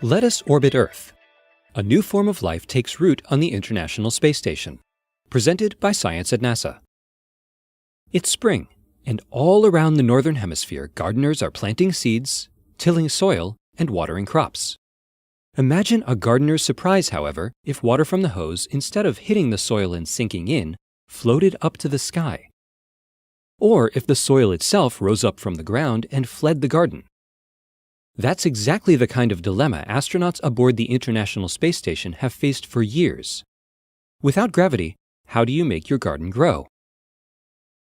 Let us orbit Earth. A new form of life takes root on the International Space Station. Presented by Science at NASA. It's spring, and all around the Northern Hemisphere, gardeners are planting seeds, tilling soil, and watering crops. Imagine a gardener's surprise, however, if water from the hose, instead of hitting the soil and sinking in, floated up to the sky. Or if the soil itself rose up from the ground and fled the garden. That's exactly the kind of dilemma astronauts aboard the International Space Station have faced for years. Without gravity, how do you make your garden grow?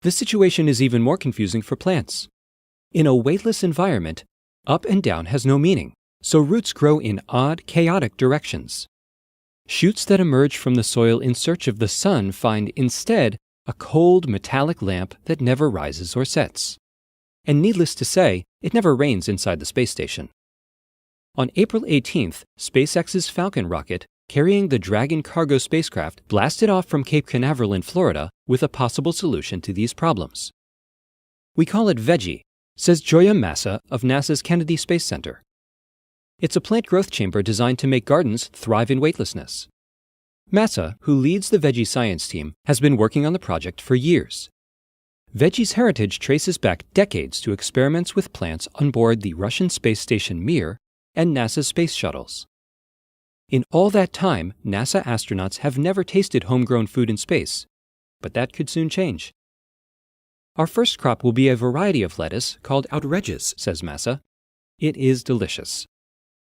The situation is even more confusing for plants. In a weightless environment, up and down has no meaning, so roots grow in odd, chaotic directions. Shoots that emerge from the soil in search of the sun find instead a cold, metallic lamp that never rises or sets. And needless to say, it never rains inside the space station. On April 18th, SpaceX's Falcon rocket, carrying the Dragon cargo spacecraft, blasted off from Cape Canaveral in Florida with a possible solution to these problems. We call it Veggie, says Joya Massa of NASA's Kennedy Space Center. It's a plant growth chamber designed to make gardens thrive in weightlessness. Massa, who leads the Veggie science team, has been working on the project for years. Veggie's heritage traces back decades to experiments with plants on board the Russian space station Mir and NASA's space shuttles. In all that time, NASA astronauts have never tasted homegrown food in space, but that could soon change. Our first crop will be a variety of lettuce called Outregeous, says Massa. It is delicious.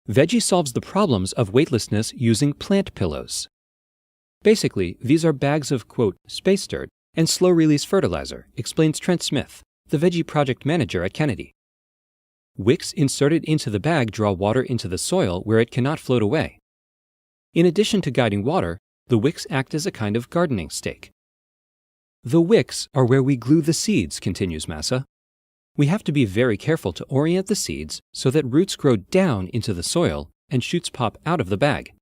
Veggie solves the problems of weightlessness using plant pillows. Basically, these are bags of, quote, space dirt and slow-release fertilizer, explains Trent Smith, the Veggie project manager at Kennedy. Wicks inserted into the bag draw water into the soil where it cannot float away. In addition to guiding water, the wicks act as a kind of gardening stake. The wicks are where we glue the seeds, continues Massa. We have to be very careful to orient the seeds so that roots grow down into the soil and shoots pop out of the bag.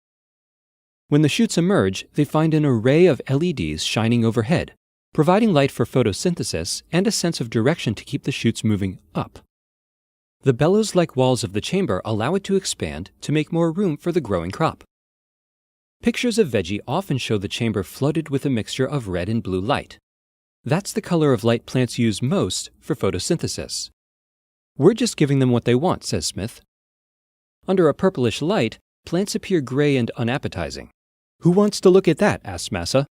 When the shoots emerge, they find an array of LEDs shining overhead, providing light for photosynthesis and a sense of direction to keep the shoots moving up. The bellows-like walls of the chamber allow it to expand to make more room for the growing crop. Pictures of Veggie often show the chamber flooded with a mixture of red and blue light. That's the color of light plants use most for photosynthesis. We're just giving them what they want, says Smith. Under a purplish light, plants appear gray and unappetizing. Who wants to look at that, asks Massa.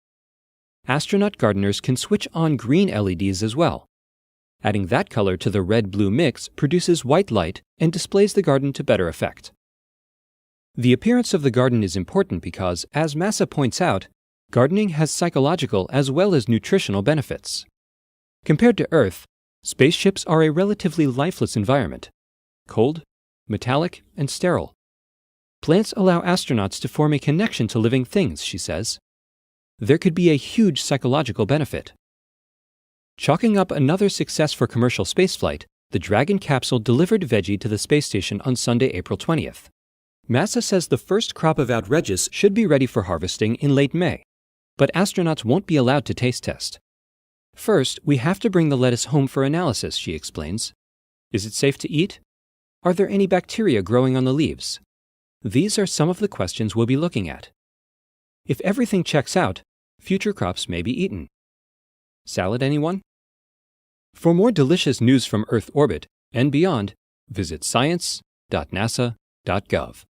Astronaut gardeners can switch on green LEDs as well. Adding that color to the red-blue mix produces white light and displays the garden to better effect. The appearance of the garden is important because, as Massa points out, gardening has psychological as well as nutritional benefits. Compared to Earth, spaceships are a relatively lifeless environment, cold, metallic, and sterile. Plants allow astronauts to form a connection to living things, she says. There could be a huge psychological benefit. Chalking up another success for commercial spaceflight, the Dragon capsule delivered Veggie to the space station on Sunday, April 20th. Massa says the first crop of Outregeous should be ready for harvesting in late May, but astronauts won't be allowed to taste test. First, we have to bring the lettuce home for analysis, she explains. Is it safe to eat? Are there any bacteria growing on the leaves? These are some of the questions we'll be looking at. If everything checks out, future crops may be eaten. Salad, anyone? For more delicious news from Earth orbit and beyond, visit science.nasa.gov.